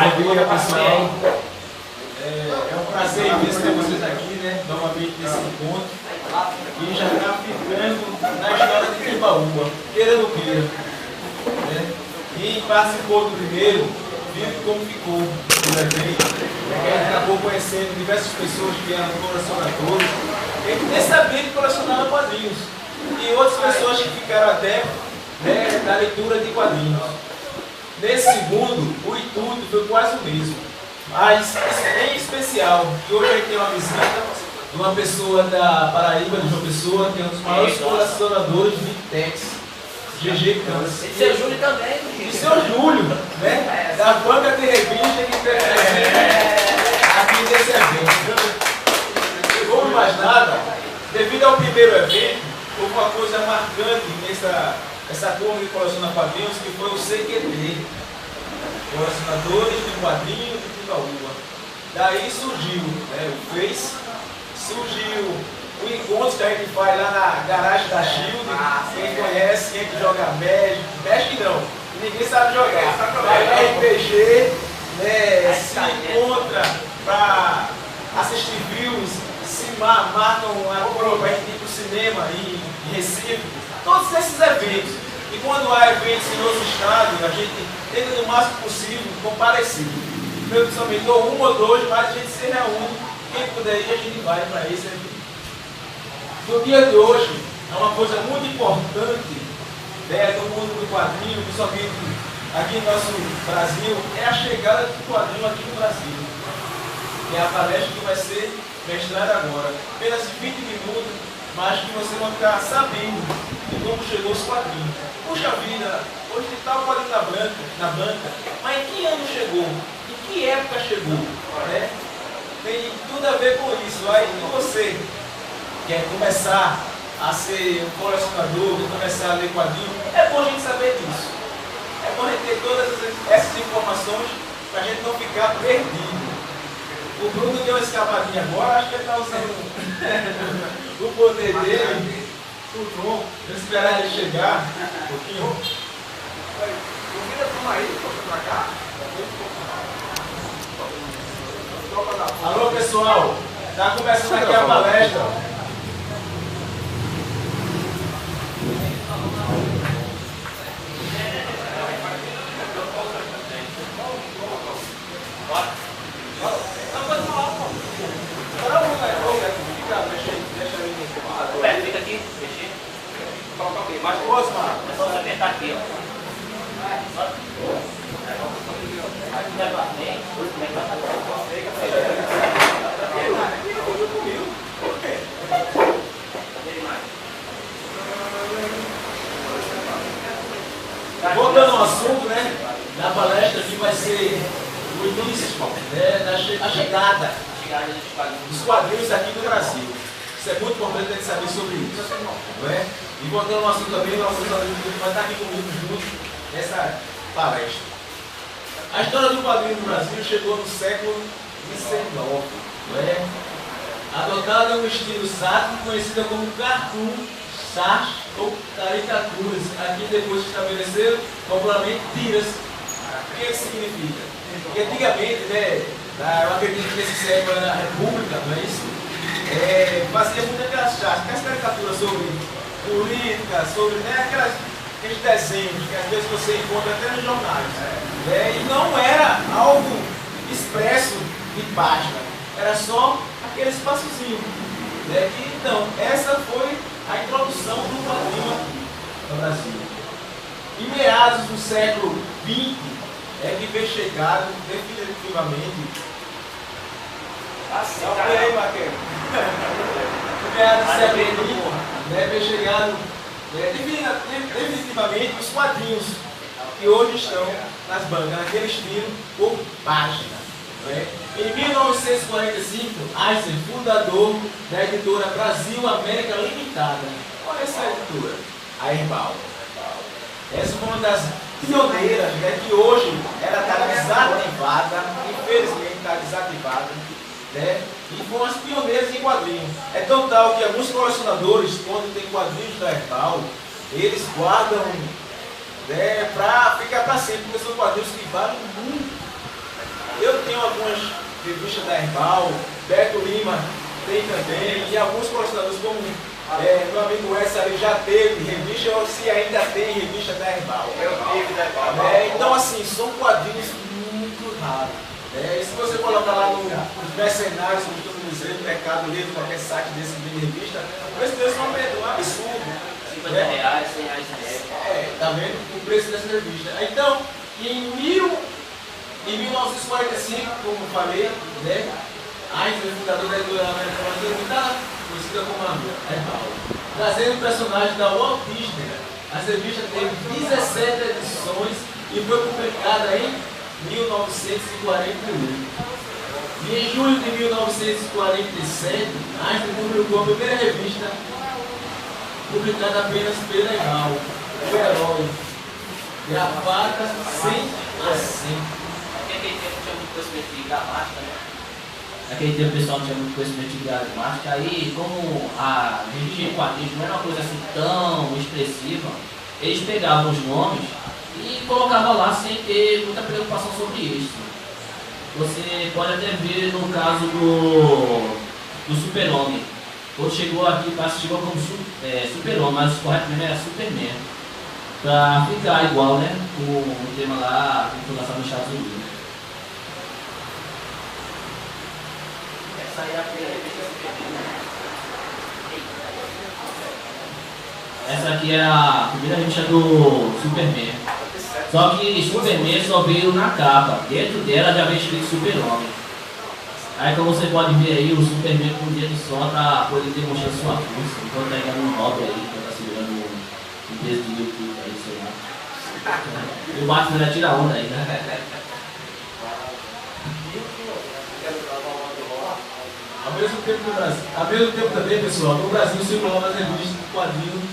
Bom dia, pessoal. É um prazer imenso ter vocês aqui, né? Novamente nesse encontro. E já está ficando na história de Timbaúba, queira ou não queira. Né? Quem participou do primeiro, viu como ficou o evento. Quem acabou conhecendo diversas pessoas que eram colecionadores, e nem sabia que colecionavam quadrinhos. E outras pessoas que ficaram adeptos, né, da leitura de quadrinhos. Nesse segundo, o intuito foi quase o mesmo, mas em especial, que hoje a gente tem uma visita de uma pessoa da Paraíba, de João Pessoa, que é um dos maiores colecionadores de Vitex, GG Câncer. E seu Júlio também. E seu Júlio, né? Da banca de revista que fez aqui nesse evento. Como mais nada, devido ao primeiro evento, houve uma coisa marcante essa turma de coleciona quadrinhos, que foi o CQD, Colecionadores de Quadrinhos de Timbaúba. Daí surgiu, né, o Face, surgiu o encontro que a gente faz lá na garagem da Shield. Quem conhece, quem joga Magic não, ninguém sabe jogar. Aí RPG, né, se encontra para assistir filmes, se marcam a prova, a gente ir para o cinema em Recife. Todos esses eventos. E quando há eventos em outros estados, a gente tenta no máximo possível comparecer. Eu principalmente dou um ou dois, mas a gente se reúne. Quem puder ir, a gente vai para esse evento. No dia de hoje, é uma coisa muito importante, né, do mundo do quadrinho, principalmente aqui no nosso Brasil, é a chegada do quadrinho aqui no Brasil. Que é a palestra que vai ser mestrada agora. Apenas 20 minutos, mas que você vai ficar sabendo de como chegou os quadrinhos. Puxa vida, hoje está o quadrinho na banca, mas em que ano chegou? Em que época chegou? Né? Tem tudo a ver com isso. Aí você quer começar a ser um colecionador, quer começar a ler quadrinhos, é bom a gente saber disso. É bom a gente ter todas essas informações para a gente não ficar perdido. O Bruno deu uma escapadinha agora, acho que ele está usando o poder dele. O João, eu esperar ele chegar um pouquinho. Convida a turma aí, pra cá. Alô, pessoal, está começando aqui a palestra. Fica aqui, mexer. Mais próxima. É só você apertar aqui, ó. Voltando ao assunto, né, da palestra que vai ser o início, né, a chegada dos quadrinhos aqui no Brasil. Isso é muito importante a gente saber sobre isso. Não é? E voltando ao assunto também, o nosso amigo vai estar aqui comigo junto nessa palestra. A história do quadrinho no Brasil chegou no século XIX, não é? Adotada um estilo sático conhecida como cartoon, sars ou caricaturas, aqui depois se estabeleceram popularmente tiras. O que isso significa? Porque antigamente, né, eu acredito que esse século era a República, não é isso? Fazia muito aquelas caricaturas sobre política, sobre, né, aqueles desenhos que às vezes você encontra até nos jornais. Né, e não era algo expresso de página, era só aquele espaçozinho. Né, então, essa foi a introdução do quadrinho aqui no Brasil. Em meados do século XX é que veio chegado definitivamente. Olha aí, Maquete. Em meados do século XX, né, veio chegado definitivamente os quadrinhos que hoje estão nas bancas, naquele estilo por página. Né? Em 1945, Eisner, fundador da editora Brasil América Limitada. Olha essa editora, a Herbal. Essa foi uma das pioneiras, né, que hoje ela está desativada, infelizmente está desativada. Né? E foram as pioneiras em quadrinhos. É tão tal que alguns colecionadores, quando tem quadrinhos da Herbal, eles guardam, né, para ficar para sempre, porque são quadrinhos que valem muito. tem algumas revistas da Herbal, Beto Lima tem também, e alguns colecionadores como meu amigo Essa ali já teve revista, ou se ainda tem revista da Herbal. Eu tive da Herbal. Então assim, são quadrinhos muito raros. E se você colocar lá nos mercenários, como costumo dizer, no Mercado Livre, qualquer site desse de revista, o preço deles é um absurdo. R$50, R$100 tá vendo? O preço dessa revista. Então, em 1945, como eu falei, né? Einstein, fundador da editora americana limitada, conhecida como a Herbal, trazendo personagens da Walt Disney. A revista teve 17 edições e foi publicada em 1941. E em julho de 1947, Einstein publicou a primeira revista publicada apenas pela Herbal, O Herói, gravada sem acento. Naquele tempo tinha muito conhecimento de gramática, né? Naquele tempo o pessoal não tinha muito conhecimento de gramática, aí como a revista de quadrinhos não era uma coisa assim tão expressiva, eles pegavam os nomes e colocavam lá sem ter muita preocupação sobre isso. Você pode até ver no caso do Super-Homem. Quando chegou aqui, chegou como Super-Homem, mas o correto mesmo era Superman. Pra ficar igual, né? Com o tema lá que foi lançado nos Estados Unidos. Essa aí é a primeira revista Superman. Essa aqui é a primeira revista do Superman. Só que Superman só veio na capa. Dentro dela já veio escrito Super-Homem. Aí como você pode ver aí, o Superman com o dedo só tá podendo demonstrar sua força. Enquanto tá ainda no hobby aí, enquanto tá segurando um peso de YouTube aí, sei lá. E o Batman já tira onda aí, né? Ao mesmo tempo no Brasil, ao mesmo tempo também, pessoal, no Brasil circulavam as revistas de quadrinhos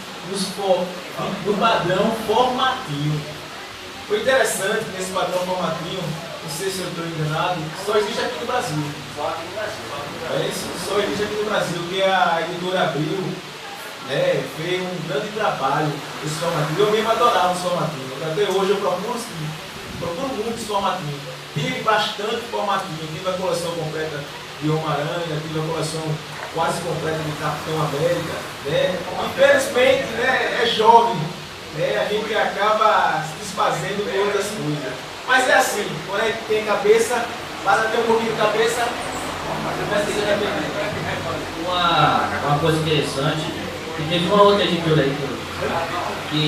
do padrão formatinho. Foi interessante que esse padrão formatinho, não sei se eu estou enganado, só existe aqui no Brasil. Só aqui no Brasil. É isso, só existe aqui no Brasil, que a editora Abril, né, fez um grande trabalho esse formatinho. Eu mesmo adorava os formatinhos. Até hoje eu procuro muitos formatinhos. Tive bastante formatinho, tive a coleção completa de Homem-Aranha, tive a coleção quase completa de Capitão América, né? Infelizmente, né, é jovem, né? A gente acaba se desfazendo de outras coisas. Mas é assim, quando a gente tem cabeça, basta ter um pouquinho de cabeça, começa a se arrepender. Uma coisa interessante, que teve uma outra editora aí que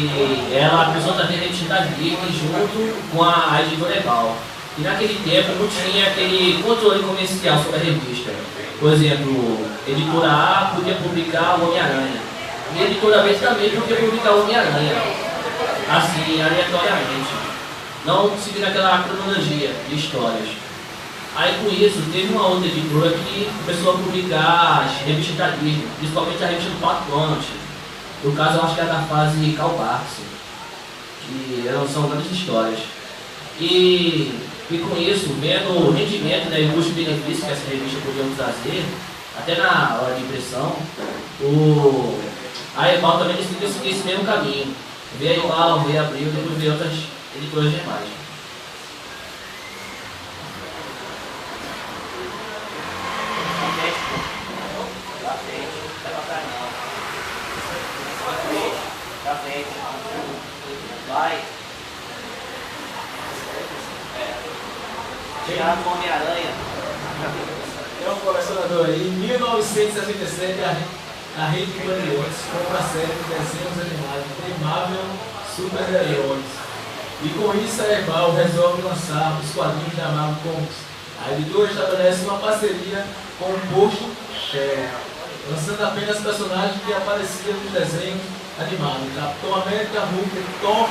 ela precisou também da identidade livre junto com a editora Herbal. E naquele tempo não tinha aquele controle comercial sobre a revista. Por exemplo, a editora A podia publicar o Homem-Aranha. E a editora B também podia publicar o Homem-Aranha. Assim, aleatoriamente. Não seguindo aquela cronologia de histórias. Aí com isso, teve uma outra editora que começou a publicar as revistas da Disney, principalmente a revista do Pato Donald. No caso, eu acho que era da fase Karl Barks, que são grandes histórias. E com isso, vendo o rendimento, né, e o custo-benefício que essa revista podia trazer, até na hora de impressão, a Herbal também decidiu seguir esse mesmo caminho. Veio a Herbal, veio a Abril, depois veio outras editoras demais. Vai. Tiago Homem-Aranha. É um colecionador aí. Em 1967, a Rede Bandeirantes compra a série de desenhos animados de Marvel Super-Heróis. E com isso a Herbal resolve lançar os quadrinhos da Marvel Comics. A editora estabelece uma parceria com o Post Share, lançando apenas personagens que apareciam nos desenhos animados: Capitão América, Hulk, Thor,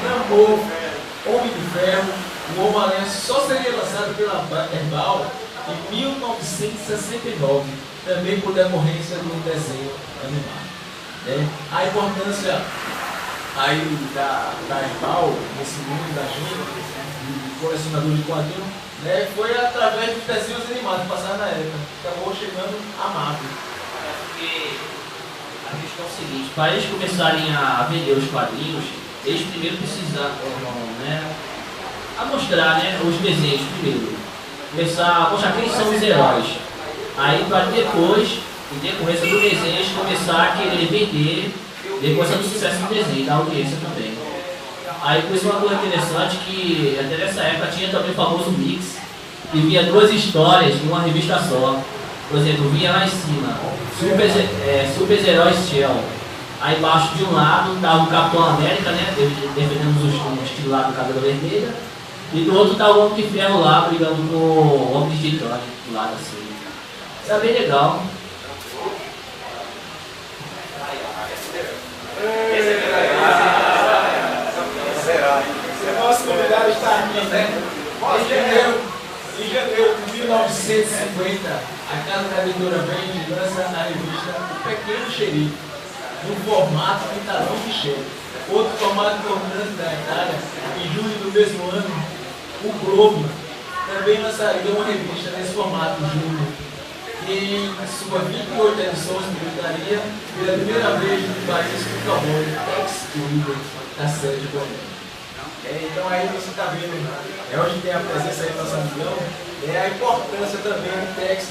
Namor, Homem de Ferro. O Homem-Aranha só seria lançado pela Herbal em 1969, também por decorrência do desenho animado. Né? A importância aí da Herbal, nesse mundo da gente, de colecionador de quadrinhos, né, foi através dos desenhos animados passados na época. Acabou chegando a Marvel. Porque a questão é o seguinte, para eles começarem a vender os quadrinhos, eles primeiro precisavam, né, a mostrar, né, os desenhos primeiro. começar a mostrar quem são os heróis. Aí para depois, em decorrência do desenho, a gente começar a querer vender, depois do sucesso do desenho, da audiência também. Aí por isso uma coisa interessante que até nessa época tinha também o famoso mix, que via duas histórias em uma revista só. Por exemplo, vinha lá em cima, Super Heróis Shell. Aí embaixo de um lado estava o Capitão América, né, defendendo os estilos lá do cabelo vermelho. E do outro estava o Homem de Ferro lá, brigando com o Homem de Titânio, do lado assim. Isso é bem legal. Nosso convidado está aqui, né? Em janeiro de 1950, a Casa da Editora Vende lança a revista O Pequeno Xerife, no formato de talão de cheque. Outro formato importante da Itália, em julho do mesmo ano, o Globo também lançaria uma revista nesse formato júnior, que em suas 28 edições publicaria pela primeira vez no país o cowboy Tex Wilder, da série de Goiânia. Então aí você está vendo, onde tem a presença aí do nosso amigão, a importância também do Tex,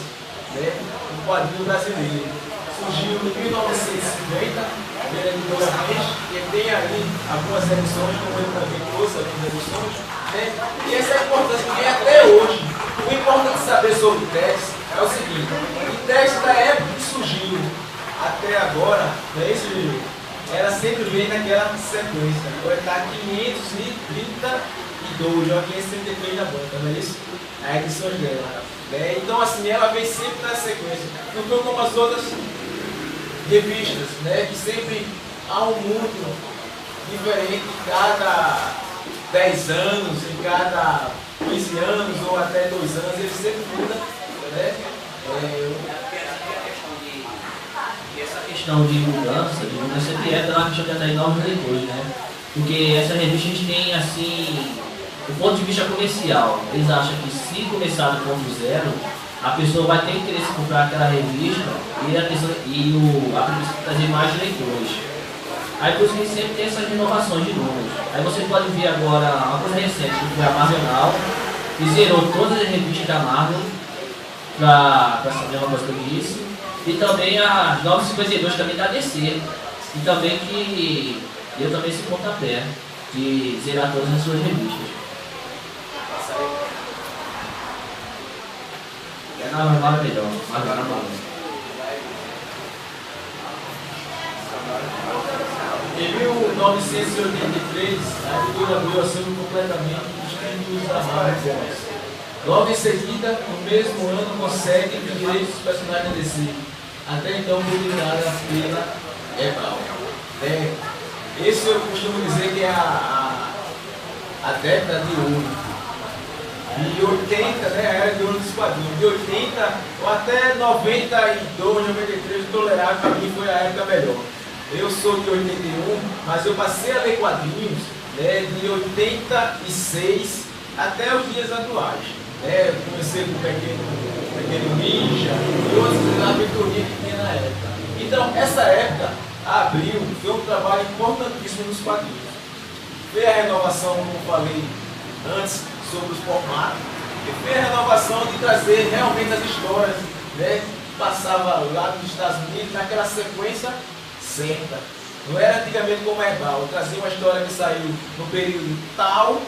né, no quadrinho brasileiro. Surgiu em 1950, pela editora Vende, e tem ali algumas edições, como ele também trouxe algumas edições, né, e essa é a importância que tem até hoje. O importante saber sobre o Tex é o seguinte: o Tex, da época que surgiu até agora, né, ela sempre vem naquela sequência. Agora está 532, já 533 na banca, não é isso? A edição dela. Né? Então, assim, ela vem sempre na sequência. Não foi como as outras revistas, né? Que sempre há um mundo diferente em cada 10 anos, em cada 15 anos ou até 2 anos, ele sempre muda, né? Essa questão de mudança sempre é uma questão de atrair novos leitores, né? Porque essa revista a gente tem, assim, do ponto de vista comercial, eles acham que se começar do ponto zero, a pessoa vai ter interesse em comprar aquela revista e a revista trazer mais leitores. Aí por isso que a gente sempre tem essas renovações de números. Aí você pode ver agora uma coisa recente, que foi a Marvel Now, que zerou todas as revistas da Marvel, para saber uma coisa que eu disse. E também a 952 também da DC. E também que deu também esse pontapé de zerar todas as suas revistas. É normal, é melhor. Mas não é normal. Em 1983, a editora Abril assume completamente os títulos da Marvel. Logo em seguida, no mesmo ano, consegue os direitos dos personagens da DC, até então publicada pela Ebal. Esse eu costumo dizer que é a década de ouro. De 80, né, a era de ouro dos quadrinhos. De 80 ou até 92, 93, tolerável, para mim foi a época melhor. Eu sou de 81, mas eu passei a ler quadrinhos, né, de 86 até os dias atuais. Eu comecei com o Pequeno Ninja e outras aventurinhas que tinha na época. Então, essa época, a Abril foi um trabalho importantíssimo nos quadrinhos. Foi a renovação, como eu falei antes, sobre os formatos, e foi a renovação de trazer realmente as histórias, né, que passava lá nos Estados Unidos, naquela sequência certa. Não era antigamente como a Ebal, trazia uma história que saiu no período tal,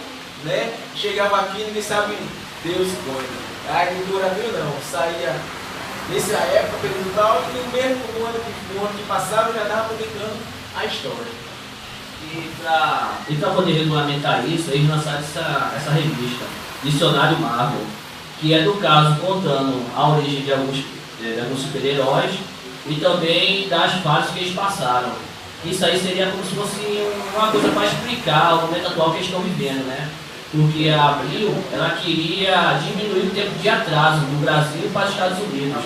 né, chegava aqui e ninguém sabe Deus e quando. A editora Abril não, saía nessa época, período tal, e no mesmo no ano que passava já estava publicando a história. E para poder regulamentar isso, eles lançaram essa revista, Dicionário Marvel, que é do caso contando a origem de alguns super-heróis e também das fases que eles passaram. Isso aí seria como se fosse uma coisa para explicar o momento atual que eles estão vivendo, né? Porque a Abril, ela queria diminuir o tempo de atraso do Brasil para os Estados Unidos.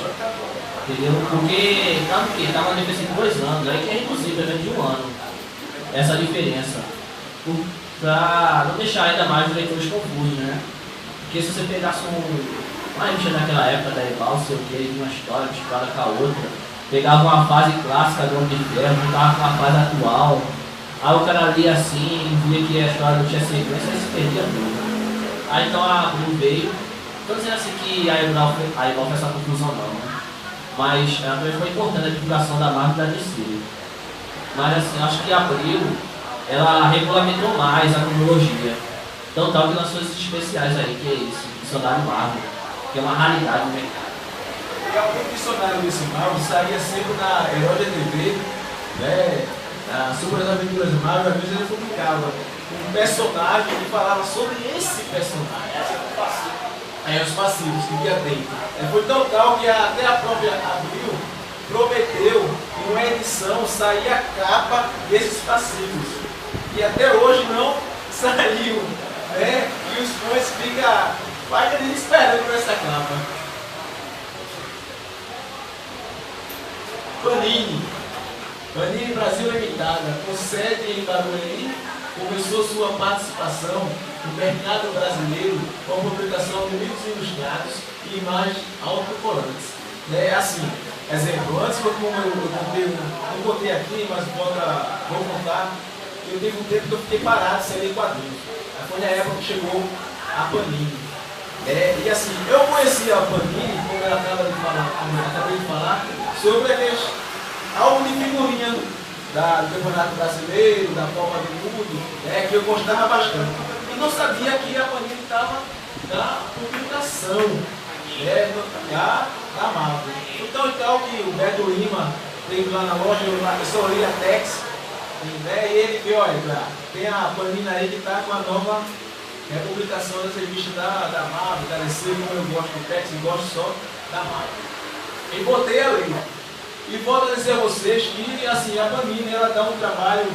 Entendeu? Porque estava na diferença de 2 anos, aí que é reduzir pelo menos de 1 ano essa diferença. Para não deixar ainda mais os leitores confusos, né? Porque se você pegasse uma revista naquela época da Ebal, sei o que, de uma história misturada com a outra, pegava uma fase clássica do Homem de Ferro, juntava com a fase atual. Aí o cara lia assim, via que a história não tinha sequência, aí se perdia tudo. Aí então a Abril veio Estou dizendo assim que a Ebal foi essa conclusão não, né? Mas também foi importante a divulgação da marca da DC. Mas assim, acho que Abril, ela regulamentou mais a cronologia. Então tal que lançou esses especiais aí, que é esse, dicionário Marvel, que é uma raridade no mercado. E algum dicionário desse Marvel saía sempre na Herói TV, né? Sobre as aventuras de Marvel, às vezes ele publicava um personagem que falava sobre esse personagem. Os passivos que ia dentro. Foi tão tal que até a própria Abril prometeu que uma edição sair a capa desses passivos. E até hoje não saiu, né? E os fãs ficam desesperando por essa capa. Panini Brasil Limitada, com sede em Barueri, começou sua participação no mercado brasileiro com a publicação de livros ilustrados e imagens autocolantes. Assim, exemplo, antes como eu não contei aqui, mas vou contar, eu teve um tempo que eu fiquei parado sem ler quadrinhos. Foi na época que chegou a Panini. E assim, eu conhecia a Panini, como eu acabei de falar, sobre aqueles álbum de figurinha do Campeonato Brasileiro, da Copa do Mundo, que eu gostava bastante. E não sabia que a Panini estava na publicação da Marvel. Então, que o Beto Lima teve lá na loja, eu só li a Tex, e ele viu, olha, tem a Panini aí que está com a nova publicação das revistas da Marvel, da DC, como eu gosto do Tex, eu gosto só da Marvel. E botei a ler. E volto a dizer a vocês que assim, a Panini ela dá um trabalho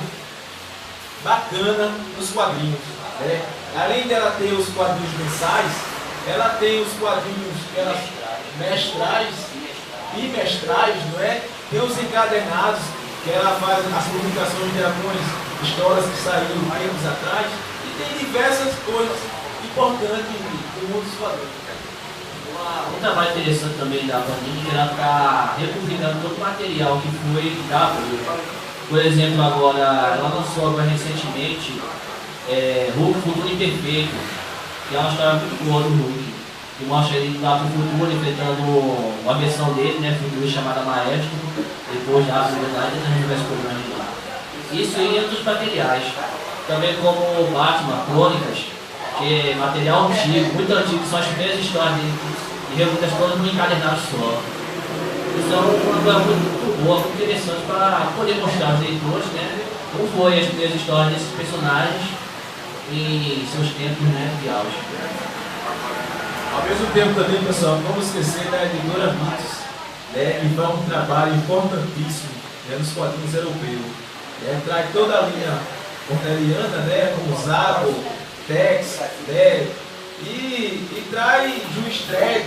bacana nos quadrinhos. Além dela ter os quadrinhos mensais, ela tem os quadrinhos mestrais, bimestrais, não é? Tem os encadernados, que ela faz as publicações de algumas histórias que saíram tempos atrás, e tem diversas coisas importantes do mundo dos quadrinhos. Um trabalho interessante também da Panini, que ela está republicando todo o material que foi da Abril. Por exemplo, agora, ela lançou agora recentemente Hulk Futuro Imperfeito, que é uma história muito boa do Hulk, que mostra ele lá para o futuro, enfrentando uma versão dele, né, futuro chamada Maestro, depois da habilidade das diversas programas de lá. Isso em outros materiais, também como Batman, Crônicas, que é material antigo, muito antigo, que são as primeiras histórias dele, e reúne todas no encadernado só. Isso é uma coisa muito boa, muito interessante para poder mostrar aos leitores, né, como foi as primeiras histórias desses personagens em seus tempos, né, de auge. Ao mesmo tempo também, pessoal, não vamos esquecer da editora Mitos, que faz um trabalho importantíssimo nos quadrinhos europeus. Traz toda a linha corneliana, como Zabo, Tex, e traz Juiz Dredd,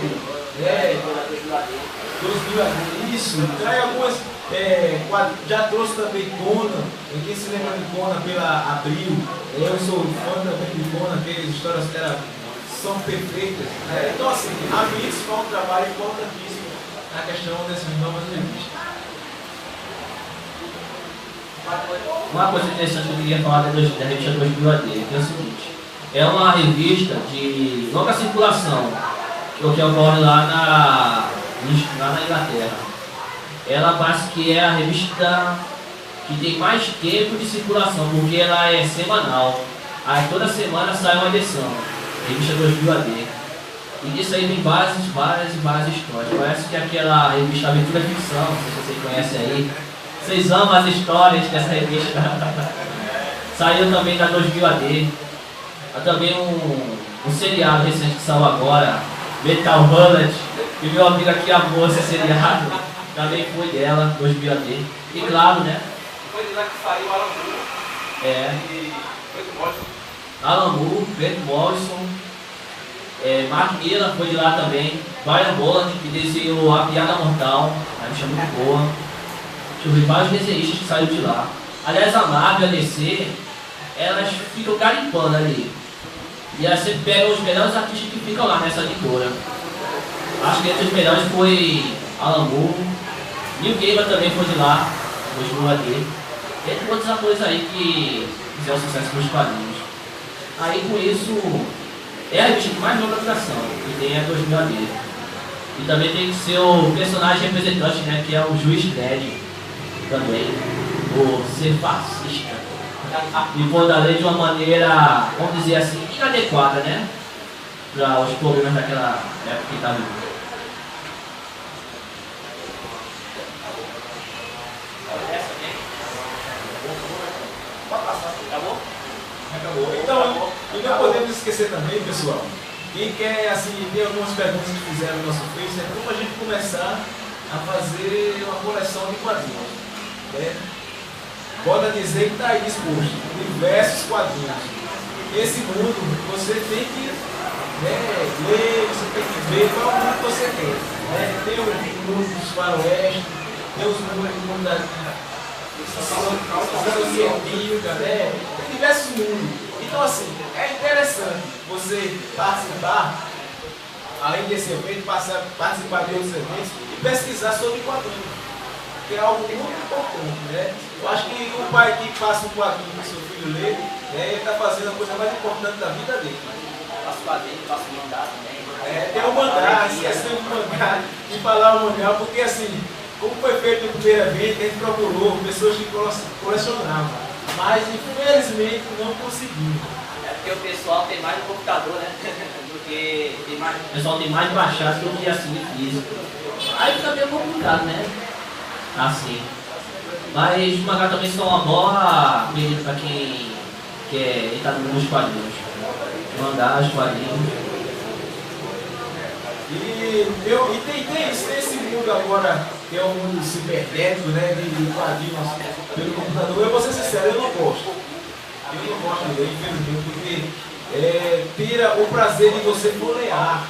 2000 AD, isso, traz algumas, já trouxe também Conan, quem se lembra de Conan pela Abril, eu sou fã também de Conan, que as histórias são perfeitas. Então assim, a Mitos faz um trabalho importantíssimo na questão dessas novas revistas. Uma coisa interessante que eu queria falar da revista 2000 AD, que é o seguinte: é uma revista de longa circulação, que ocorre lá na Inglaterra. Ela parece que é a revista que tem mais tempo de circulação, porque ela é semanal. Aí toda semana sai uma edição, revista 2000 AD. E disso aí vem várias histórias. Parece que aquela revista Aventura Ficção, não sei se vocês conhecem aí. Vocês amam as histórias dessa revista. Saiu também da 2000 AD. Há também um seriado recente que saiu agora, Metal Bullet, que meu amigo aqui amou esse seriado. Também foi dela, 2000 AD. E claro, né? Foi de lá que saiu Alan Moore. E Grant Morrison. Alan Moore, Grant Morrison. Mark Millar foi de lá também. Brian Bolland, que desenhou A Piada Mortal, a revista muito boa. Deixa eu ver, vários desenhistas que saíram de lá. Aliás, a Marvel e a DC, elas ficam garimpando ali. E elas sempre pegam os melhores artistas que ficam lá nessa editora. Acho que entre os melhores foi Alan Moore. Neil Gaiman também foi de lá, do AD. Entre outros atores aí que fizeram sucesso com os quadrinhos. Aí com isso, É a revista que mais joga duração, que tem a 2000 AD. E também tem que ser o personagem representante, né, que é o Juiz Dredd, também, por ser fascista. E pôr da lei de uma maneira, vamos dizer assim, inadequada, né, para os problemas daquela época que estava vivendo. Acabou. Então, e não podemos esquecer também, pessoal, quem quer, assim, tem algumas perguntas que fizeram no nosso Face, é como a gente começar a fazer uma coleção de quadrinhos, né? Pode dizer que está aí disposto, diversos quadrinhos. Esse mundo, você tem que, né, ler, você tem que ver qual mundo você quer, né? Tem o mundo dos faroeste, tem os mundos da científica, né? Tem diversos mundos. Então, assim, é interessante você participar, além desse evento, participar de outros eventos e pesquisar sobre quadrinhos, que é algo muito importante, né? Eu acho que o pai que passa um quadrinho para o seu filho ler, né, ele está fazendo a coisa mais importante da vida dele. Faço quadrinho, faço mangá também. Tem o mangá, esqueceu de mangá, de falar o mangá, porque assim, como foi feito no primeiro evento, a gente procurou pessoas que colecionavam. Mas infelizmente não conseguimos. É porque o pessoal tem mais no computador, né? Do que tem mais. O pessoal tem mais baixado do que assim físico. Aí fica meio complicado, né? Assim. Mas os mangá também são uma boa medida para quem quer entrar nos quadrinhos. Mangá, os quadrinhos. Tem esse mundo agora, que é um mundo cibernético, né, de quadrinhos pelo computador. Eu vou ser sincero, eu não gosto. Eu não gosto dele, infelizmente, porque tira o prazer de você folhear,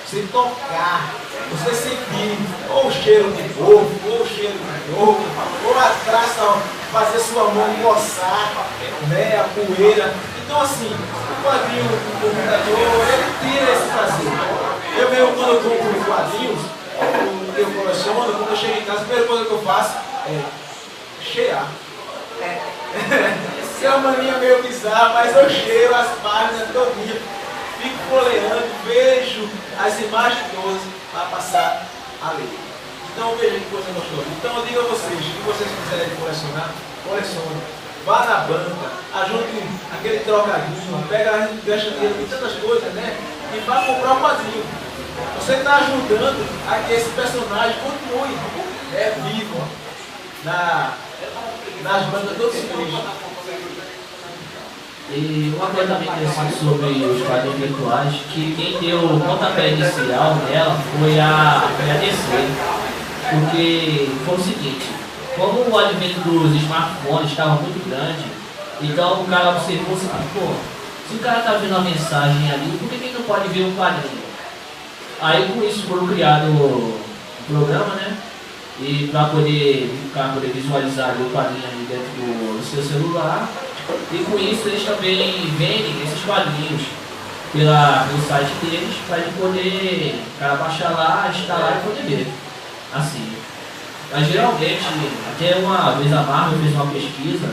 você tocar, você sentir ou o cheiro de ovo, ou o cheiro de ovo, ou atrás fazer sua mão coçar, né, a poeira. Então assim, o quadrinho do computador, ele tira esse prazer. Eu mesmo, quando eu compro quadrinhos, eu coleciono, quando eu chego em casa, a primeira coisa que eu faço é cheirar. Isso é uma mania meio bizarra, mas eu cheiro as páginas todinha, fico folheando, vejo as imagens todas para passar a ler. Então veja que coisa gostosa. Então eu digo a vocês, se vocês quiserem colecionar, colecione. Vá na banca, ajude aquele trocadinho, pega, gasta dinheiro com tantas coisas, né? E vá comprar um quadrinho. Você está ajudando a que esse personagem continue vivo nas bancas todos os dias. E uma coisa também interessante sobre os quadrinhos virtuais, que quem deu o pontapé inicial dela foi a DC. Porque foi o seguinte, como o advento dos smartphones estava muito grande, então o cara observou assim, pô, se o cara está vendo uma mensagem ali, por que ele não pode ver um quadrinho? Aí com isso foram criado o programa, né? E para poder visualizar o quadrinho ali dentro do seu celular. E com isso eles também vendem esses quadrinhos pelo site deles, para ele poder o cara baixar lá, instalar e poder ver. Assim. Mas geralmente, até uma vez a Marvel fez uma pesquisa,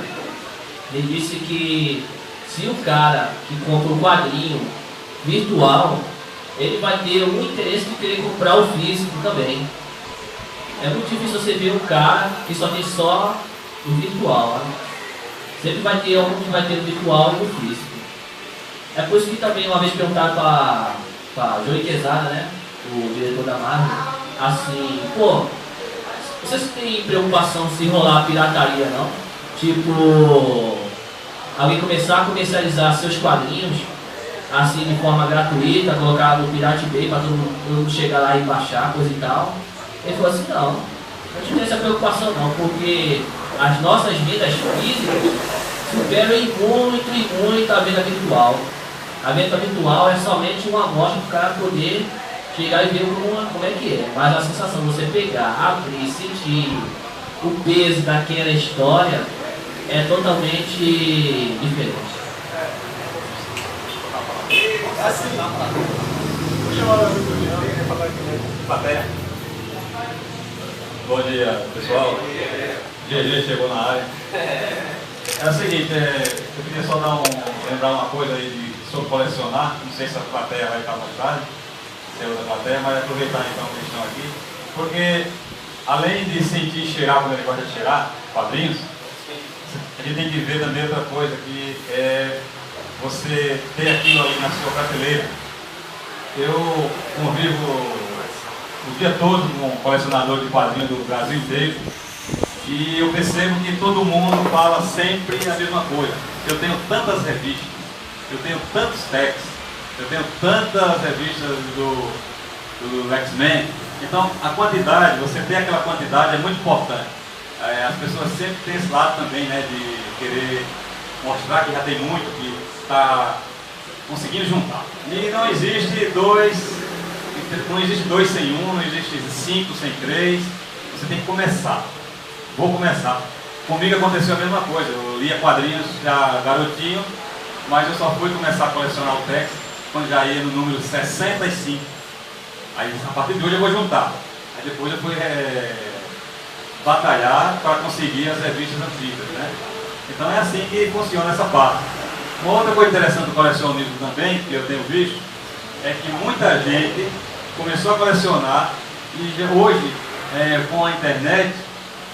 ele disse que se o cara que compra o quadrinho virtual, ele vai ter um interesse de querer comprar o físico também. É muito difícil você ver um cara que só tem só o virtual, né? Sempre vai ter algum que vai ter o virtual e o físico. É por isso que também uma vez perguntaram para Joey Quesada, né, o diretor da Marvel, assim, pô, vocês têm preocupação se rolar pirataria, não? Tipo, alguém começar a comercializar seus quadrinhos assim de forma gratuita, colocar no Pirate Bay para todo mundo chegar lá e baixar, coisa e tal. Ele falou assim, não tem essa preocupação não, porque as nossas vendas físicas superam em muito a venda virtual. A venda virtual é somente uma amostra para o cara poder chegar e ver como é que é. Mas a sensação de você pegar, abrir, sentir o peso daquela história é totalmente diferente. Assim, vou chamar o amigo Bom dia, pessoal. GG chegou na área. É o seguinte, eu queria só lembrar uma coisa aí sobre colecionar. Não sei se a plateia vai estar à vontade, se é outra plateia, mas aproveitar então que eles estão aqui. Porque, além de sentir e cheirar quando ele gosta de cheirar, quadrinhos, a gente tem que ver também outra coisa, que é você ter aquilo ali na sua prateleira. Eu convivo o dia todo com um colecionador de quadrinhos do Brasil inteiro e eu percebo que todo mundo fala sempre a mesma coisa. Eu tenho tantas revistas, eu tenho tantos textos, eu tenho tantas revistas do X-Men. Então a quantidade, você ter aquela quantidade é muito importante. As pessoas sempre têm esse lado também, né, de querer mostrar que já tem muito, que está conseguindo juntar. E não existe dois sem um, não existe 5 sem 3. Você tem que começar. Vou começar. Comigo aconteceu a mesma coisa. Eu lia quadrinhos já garotinho, mas eu só fui começar a colecionar o Tex quando já ia no número 65. Aí a partir de hoje eu vou juntar. Aí depois eu fui batalhar para conseguir as revistas antigas, né? Então é assim que funciona essa parte. Uma outra coisa interessante do colecionismo também, que eu tenho visto, é que muita gente começou a colecionar e hoje, com a internet,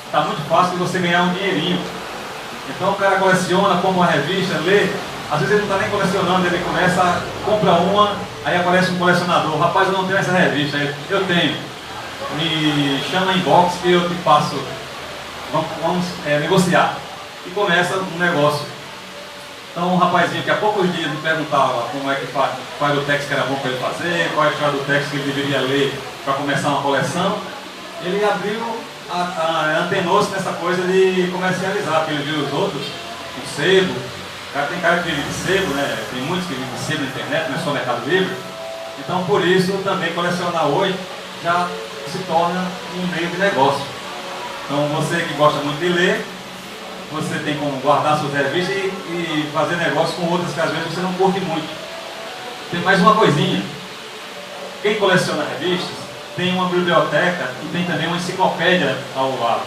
está muito fácil de você ganhar um dinheirinho. Então o cara coleciona, compra uma revista, lê, às vezes ele não está nem colecionando, ele começa, compra uma, aí aparece um colecionador, rapaz, eu não tenho essa revista, eu tenho, me chama inbox que eu te passo, vamos negociar, e começa um negócio. Então um rapazinho que há poucos dias me perguntava como é que faz, qual era o texto que era bom para ele fazer, qual era a história do texto que ele deveria ler para começar uma coleção, ele abriu, antenou-se nessa coisa de comercializar, porque ele viu os outros, o sebo, tem cara que vive de sebo, né? Tem muitos que vivem de sebo na internet, não é só Mercado Livre. Então por isso também colecionar hoje já se torna um meio de negócio. Então você que gosta muito de ler, você tem como guardar suas revistas e fazer negócio com outras que às vezes você não curte muito. Tem mais uma coisinha. Quem coleciona revistas tem uma biblioteca e tem também uma enciclopédia ao lado.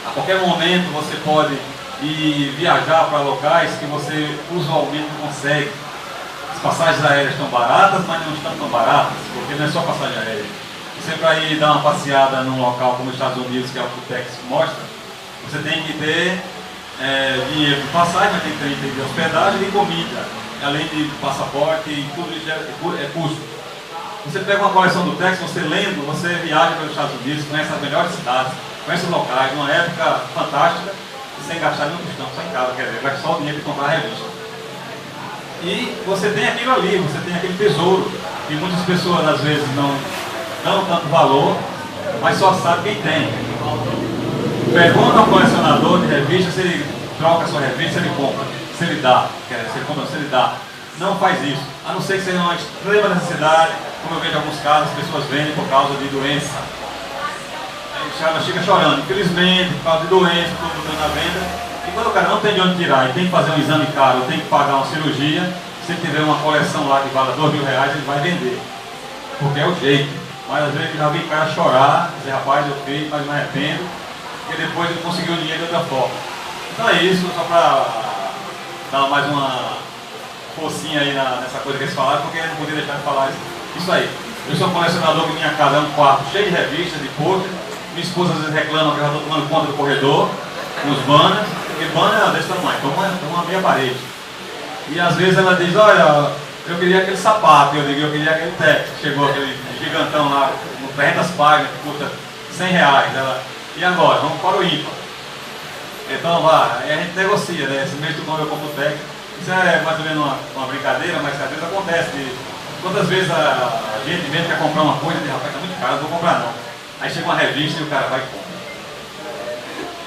A qualquer momento você pode ir viajar para locais que você usualmente não consegue. As passagens aéreas estão baratas, mas não estão tão baratas, porque não é só passagem aérea. Você para ir dar uma passeada num local como os Estados Unidos, que é o que o Tex mostra, você tem que ter dinheiro de passagem, mas tem que ter de hospedagem e de comida, além de passaporte, e tudo isso é custo. Você pega uma coleção do Tex, você lendo, você viaja para os Estados Unidos, conhece as melhores cidades, conhece os locais, numa época fantástica, sem gastar nenhum tostão, só em casa, quer dizer, gasta só o dinheiro de comprar a revista. E você tem aquilo ali, você tem aquele tesouro, que muitas pessoas às vezes não dão tanto valor, mas só sabe quem tem. Pergunta ao colecionador de revista se ele troca a sua revista, se ele compra, se ele dá, se ele compra, se ele dá. Não faz isso, a não ser que seja uma extrema necessidade, como eu vejo em alguns casos, as pessoas vendem por causa de doença. Ela fica chorando, infelizmente, por causa de doença, estou botando na venda. E quando o cara não tem de onde tirar e tem que fazer um exame caro, tem que pagar uma cirurgia, se ele tiver uma coleção lá que vale R$2.000, ele vai vender. Porque é o jeito. Mas às vezes já vi o cara chorar, dizer, rapaz, eu fiz, mas me arrependo, e depois ele conseguiu o dinheiro de outra forma. Então é isso, só para dar mais uma forcinha aí nessa coisa que eles falaram, porque eu não podia deixar de falar isso aí. Eu sou um colecionador que minha casa é um quarto cheio de revistas, de pôster. Minha esposa às vezes reclama que eu já estou tomando conta do corredor, com os banners, porque banner é desse tamanho, então uma meia parede. E às vezes ela diz, olha, eu queria aquele sapato, eu digo, eu queria aquele Tex, chegou aquele gigantão lá, com 300 páginas, que custa R$100. Ela, e agora? Vamos para o ímpar. Então vá, aí a gente negocia, né? Esse mês tu compra, eu compro o Tex. Isso é mais ou menos uma brincadeira, mas às vezes acontece. Quantas vezes a gente mesmo quer comprar uma coisa e diz, rapaz, tá muito caro, não vou comprar não. Aí chega uma revista e o cara vai e compra.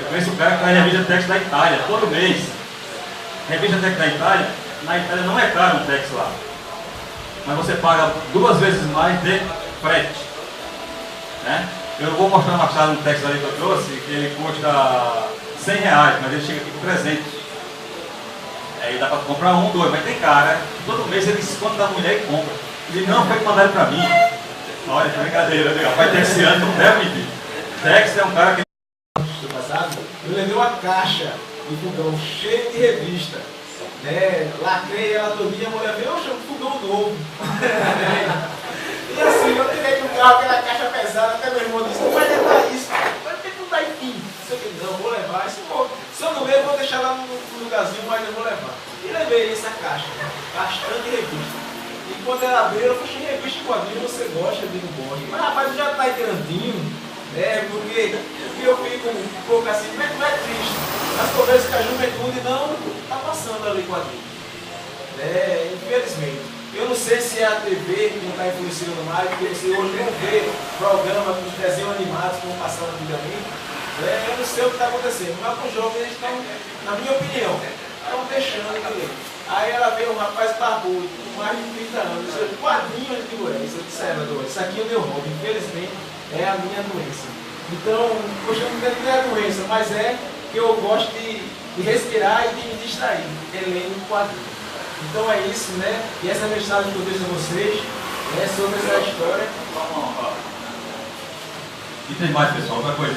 Eu conheço um cara que traz revista Tex da Itália, todo mês. Revista Tex da Itália, na Itália não é caro um Tex lá. Mas você paga 2 vezes mais de frete. Né? Eu vou mostrar uma chave no Tex ali que eu trouxe, que ele custa R$100, mas ele chega aqui por 300. Aí dá para comprar 1, 2, mas tem cara, todo mês ele esconde da mulher e compra. Ele não foi mandar para mim. Olha, que brincadeira, legal. Vai ter esse ano, não deve mentir. Tex é um cara que... No passado, eu levei uma caixa de fogão cheia de revista. né? Lacrei ela todinha, a mulher veio, oxe, um fogão novo. E assim, eu tirei do carro, aquela caixa pesada, até meu irmão disse, não vai levar isso, por que não dá enfim? Não, vou levar, se eu não levo, vou deixar lá no lugarzinho, mas eu vou levar. E levei essa caixa, bastante revista. E quando ela abriu, eu falei, revista e quadrinho, você gosta, eu não gosto. Mas rapaz, já tá grandinho, né? Porque eu fico um pouco assim, não é triste. Mas eu vejo que a juventude não está passando ali quadrinho. Infelizmente. Eu não sei se é a TV que não está influenciando mais, porque você hoje não vê programa com desenhos animados como passavam antigamente. Eu não sei o que está acontecendo, mas os jovens estão, na minha opinião, estão deixando de ler. Aí ela veio um rapaz barbudo, com mais de 30 anos, eu disse, quadrinho, eu digo, isso isso aqui é o meu hobby, infelizmente é a minha doença. Então, poxa, eu não tenho nem a doença, mas é que eu gosto de respirar e de me distrair, lendo quadrinho. Então é isso, né? E essa mensagem que eu deixo a vocês é sobre essa história. E tem mais, pessoal, outra coisa.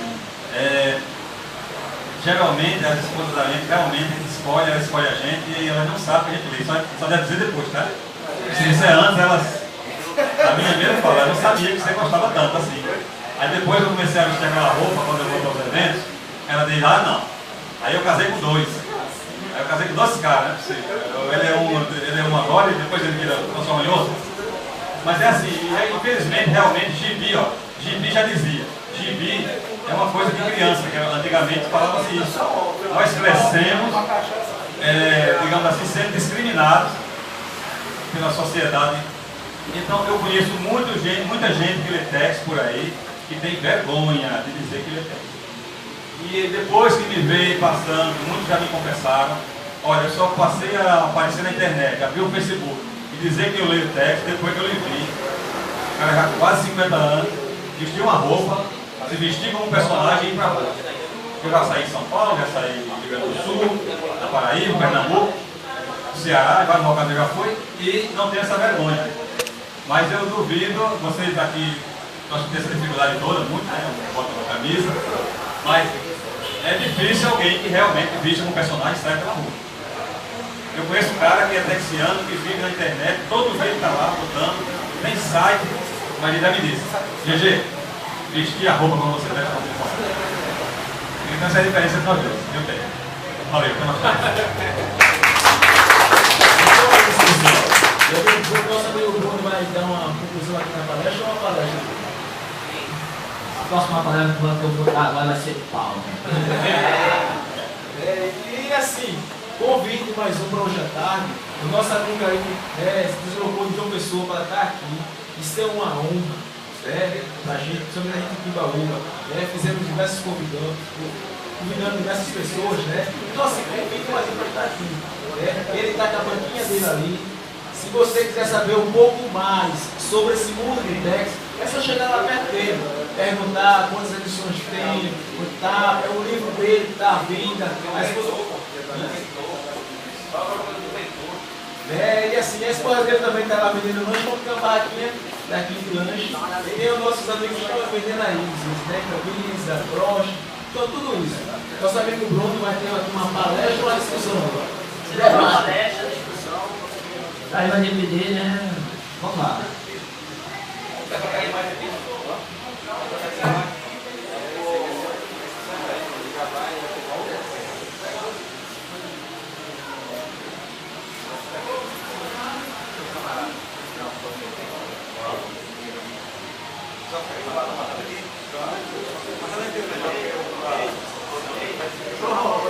Geralmente, as esposas da gente, realmente, ela escolhe a gente e ela não sabe que a gente lê, só deve dizer depois, tá? Se isso é antes, elas... A minha mesmo fala, eu não sabia que você gostava tanto assim. Aí depois eu comecei a vestir aquela roupa, quando eu vou para os eventos, ela disse, não. Aí eu casei com dois. Aí eu casei com dois caras, né? Ele é um agora e depois ele vira transforma em outro. Mas é assim, infelizmente, realmente, gibi já dizia. Gibi é uma coisa de criança, que antigamente falava-se isso. Nós crescemos, digamos assim, sendo discriminados pela sociedade. Então eu conheço muita gente que lê texto por aí, que tem vergonha de dizer que lê texto. E depois que me veio passando, muitos já me confessaram, olha, eu só passei a aparecer na internet, abrir o Facebook e dizer que eu leio texto, depois que eu lhe vi. O cara já com quase 50 anos, vestiu uma roupa, se vestir como um personagem e ir para rua. Eu já saí em São Paulo, já saí do Rio Grande do Sul, da Paraíba, Pernambuco, Ceará, vários locais eu já fui, e não tenho essa vergonha. Mas eu duvido, vocês aqui, nós temos essa dificuldade toda, muito, né? Bota uma camisa, mas é difícil alguém que realmente viste um personagem sai pela rua. Eu conheço um cara que é texiano, que vive na internet, todo dia ele está lá botando, nem sai, mas ele já me disse, GG, vestir a roupa como você deve fazer. Então essa é a diferença entre nós dois, eu tenho. Valeu, até mais tarde. O nosso amigo Bruno vai dar uma conclusão aqui na palestra ou uma palestra? A próxima palestra que eu vou dar agora vai ser Paulo. E assim, convite mais um para hoje à tarde. O nosso amigo aí se deslocou de João Pessoa para estar aqui. Isso é uma honra, para a gente, principalmente a gente aqui em Baúba. Fizemos diversos convidando diversas pessoas, Então assim, convite mais um para estar aqui. Ele está com a banquinha dele ali. Se você quiser saber um pouco mais sobre esse mundo de texto, é só chegar lá perto dele, perguntar quantas edições tem, o livro dele que está à venda. E assim, a esposa dele também está lá vendendo lanche, vamos ter uma barraquinha daqui de lanche. E tem os nossos amigos que estão vendendo aí, camisa, broche, então tudo isso. Nosso amigo Bruno vai ter aqui uma palestra ou uma discussão. Uma palestra, discussão. Aí vai dividir, né? Vamos lá. Só